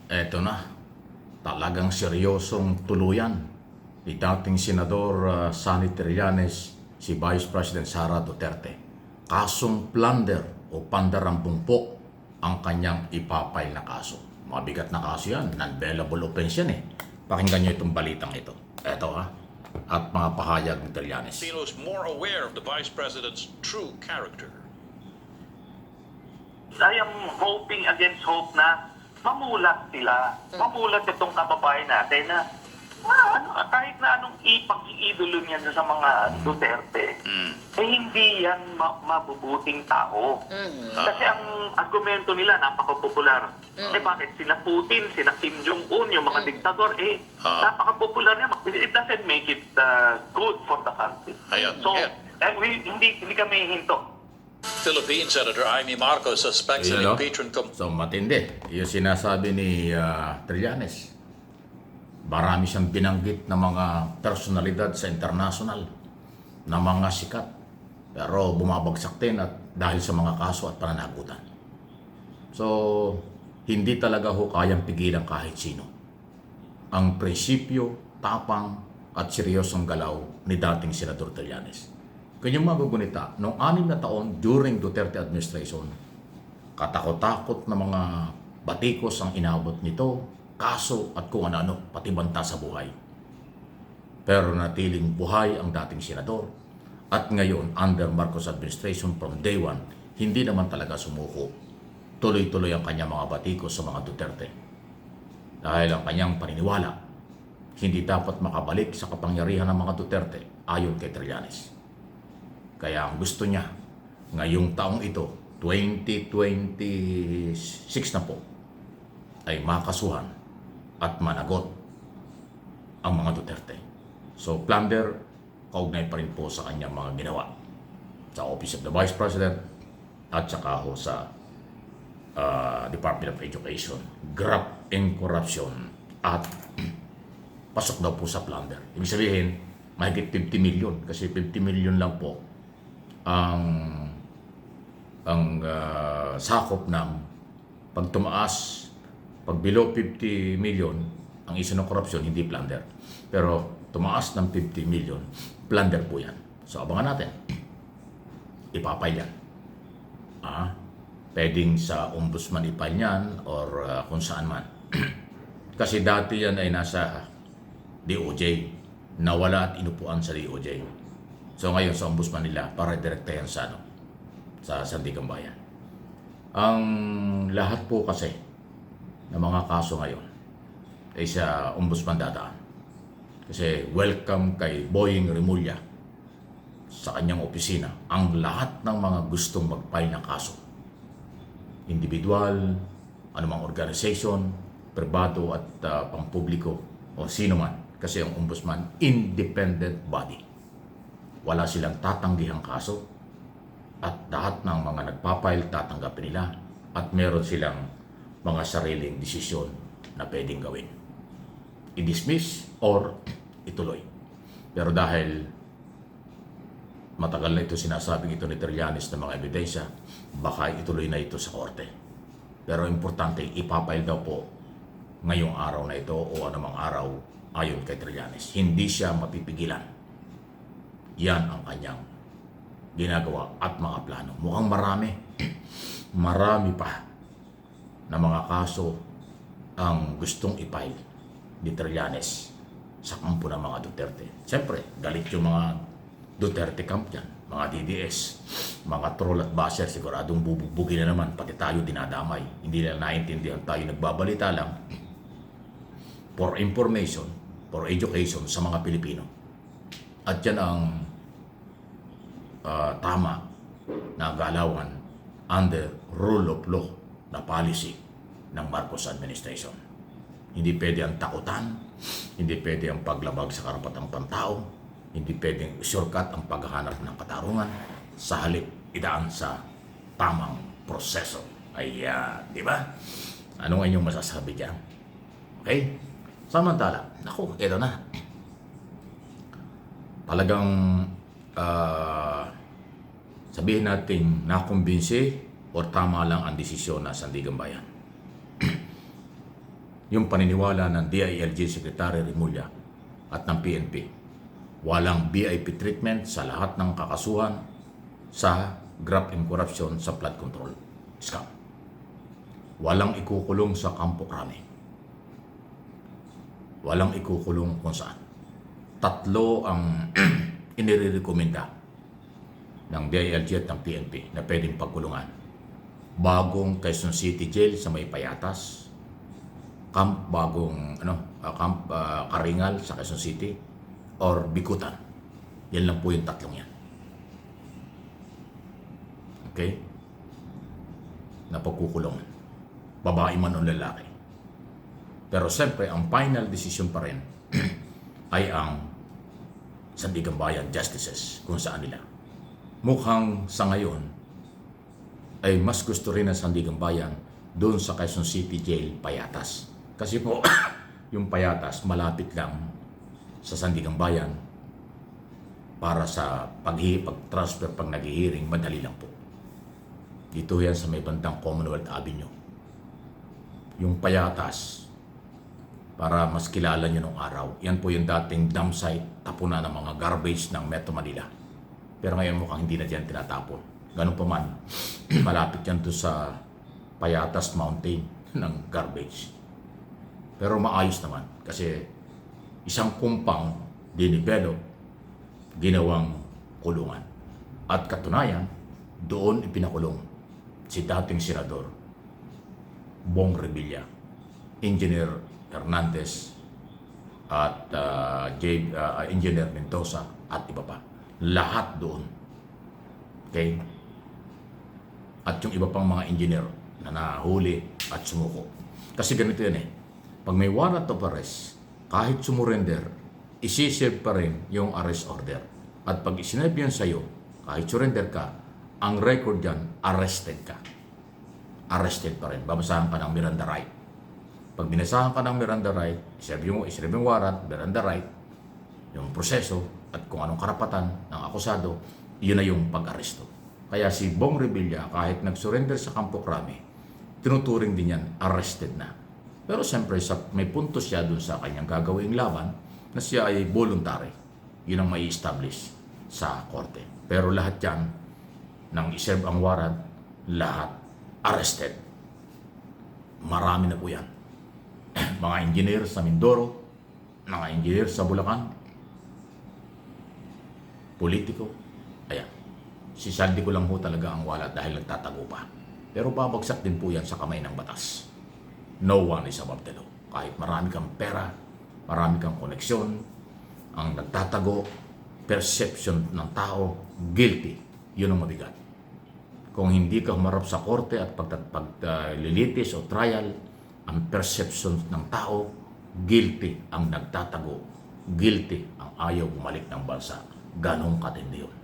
Eto na, talagang seryosong tuluyan ni dating Senador Sonny Trillanes si Vice President Sara Duterte. Kasong plunder o pandarambong po ang kanyang ipapile na kaso. Mabigat na kaso yan, non-bailable offense yan eh. Pakinggan nyo itong balitang ito. Eto at mga pahayag ni Trillanes. Filipinos more aware of the Vice President's true character. I am hoping against hope na mamulat sila. Mamulat itong kababayan natin na kahit na anong ipag-iidolo niyan sa mga Duterte, eh hindi yan mabubuting tao. Kasi ang argumento nila napaka-popular. Eh bakit sila Putin, sila Kim Jong-un, yung mga diktador, napaka-popular niya. It doesn't make it good for the country. Ayan. So, Ayan. and hindi kami hinto. Philippine Senator Amy Marcos suspects an impeachment So matindi. Yung sinasabi ni Trillanes. Marami siyang binanggit na mga personalidad sa international, na mga sikat. Pero bumabagsak din at dahil sa mga kaso at pananagutan. So, hindi talaga ho kayang pigilan kahit sino ang prinsipyo, tapang at seryosong galaw ni dating Senador Trillanes. Kanyang magugunita, noong 6 na taon during Duterte administration, katakot-takot na mga batikos ang inabot nito, kaso at kung ano-ano, pati banta sa buhay. Pero natiling buhay ang dating senador. At ngayon, under Marcos administration from day one, hindi naman talaga sumuko. Tuloy-tuloy ang kanyang mga batikos sa mga Duterte. Dahil ang kanyang paniniwala, hindi dapat makabalik sa kapangyarihan ng mga Duterte ayon kay Trillanes. Kaya ang gusto niya, ngayong taong ito, 2026 na po, ay makasuhan at managot ang mga Duterte. So, plunder, kaugnay pa rin po sa kanyang mga ginawa sa Office of the Vice President at saka ho sa Department of Education. Graft and corruption at pasok daw po sa plunder. Ibig sabihin, mahigit 50 million kasi 50 million lang po ang sakop ng pag tumaas, pag below 50 million, ang isa ng korupsyon, hindi plunder. Pero tumaas ng 50 million, plunder po yan. So abangan natin. Ipapile yan. Pwedeng sa ombudsman ipile yan or kung saan man. Kasi dati yan ay nasa DOJ. Nawala at inupuan sa DOJ. So ngayon sa ombudsman nila para direkta yan sa sa Sandigan Bayan. Ang lahat po kasi ng mga kaso ngayon ay sa ombudsman dadaan. Kasi welcome kay Boying Remulla sa kanyang opisina ang lahat ng mga gustong mag-file ng kaso. Individual, anumang organization, pribado at pampubliko o sino man. Kasi ang ombudsman, independent body. Wala silang tatanggihang kaso at lahat ng mga nagpapile tatanggapin nila at meron silang mga sariling desisyon na pwedeng gawin. I-dismiss or ituloy. Pero dahil matagal na ito sinasabing ito ni Trillanes ng mga ebidensya, baka ituloy na ito sa korte. Pero importante, ipapile daw po ngayong araw na ito o anumang araw ayon kay Trillanes. Hindi siya mapipigilan. Yan ang kanyang ginagawa at mga plano. Mukhang marami. Marami pa na mga kaso ang gustong ipile ni Trillanes sa kampo ng mga Duterte. Siyempre, galit yung mga Duterte camp yan, mga DDS, mga troll at basher, siguradong bubugbugin na naman, pati tayo dinadamay. Hindi na naiintindihan tayo, nagbabalita lang for information, for education sa mga Pilipino. At yan ang tama na galawan under rule of law na policy ng Marcos administration. Hindi pwede ang takutan, hindi pwede ang paglabag sa karapatang pantao, hindi pwedeng shortcut ang paghahanap ng katarungan, sa halip idaan sa tamang proseso. Ayan, di ba? Anong inyong masasabi dyan? Okay? Samantala, naku, ito na. Talagang sabihin natin nakumbinsi o tama lang ang desisyon na Sandigan Bayan. yung paniniwala ng DILG Secretary Remulla at ng PNP. Walang VIP treatment sa lahat ng kakasuhan sa graft and corruption sa flood control scam. Walang ikukulong sa Campo Crame. Walang ikukulong kung saan. 3 ang inirekomenda ng DILG at ng PNP na pwedeng pagkulungan. Bagong Quezon City Jail sa may Payatas, Camp Karingal sa Quezon City, or Bikutan. Yan lang po yung 3 yan. Okay? Na pagkukulungan. Babae man o lalaki. Pero siyempre, ang final decision pa rin ay ang Sandigan Bayan Justices kung saan nila. Mukhang sa ngayon ay mas gusto rin ng Sandigan Bayan doon sa Quezon City Jail, Payatas. Kasi po, yung Payatas malapit lang sa Sandigan Bayan para sa pag-transfer pag nag-hearing, madali lang po. Dito yan sa may bandang Commonwealth Avenue. Yung Payatas, para mas kilala nyo nung araw, yan po yung dating dump site, tapunan ng mga garbage ng Metro Manila. Pero ngayon mukhang hindi na dyan tinatapon. Ganun pa man, malapit yan doon sa Payatas Mountain ng garbage. Pero maayos naman kasi isang kumpang dinivelop, ginawang kulungan. At katunayan, doon ipinakulong si dating senador Bong Revilla, Engineer Hernandez at Engineer Mendoza at iba pa. Lahat doon. Okay? At yung iba pang mga engineer na nahuli at sumuko. Kasi ganito yan eh. Pag may warrant of arrest, kahit sumurrender, isi-serve pa rin yung arrest order. At pag isinabi yan sa'yo, kahit surrender ka, ang record dyan, arrested ka. Arrested pa rin. Babasahan ka ng Miranda right. Pag binasahan ka ng Miranda right, iserve yung warrant, Miranda right, yung proseso, at kung anong karapatan ng akusado, yun na yung pag-aresto. Kaya si Bong Revilla, kahit nag-surrender sa Campo Crame, tinuturing din yan, arrested na. Pero siyempre, may punto siya dun sa kanyang gagawing laban na siya ay voluntary. Yun ang may establish sa korte. Pero lahat yan, nang iserve ang warrant, lahat arrested. Marami na po yan. Mga engineer sa Mindoro, mga engineer sa Bulacan, politiko, ayan. Si Sandy ko lang po talaga ang wala dahil nagtatago pa. Pero babagsak din po yan sa kamay ng batas. No one is above the law. Kahit marami kang pera, marami kang koneksyon, ang nagtatago, perception ng tao, guilty. Yun ang mabigat. Kung hindi ka humarap sa korte at paglilitis o trial, ang perception ng tao, guilty ang nagtatago, guilty ang ayaw bumalik ng bansa. Ganong katindi yun.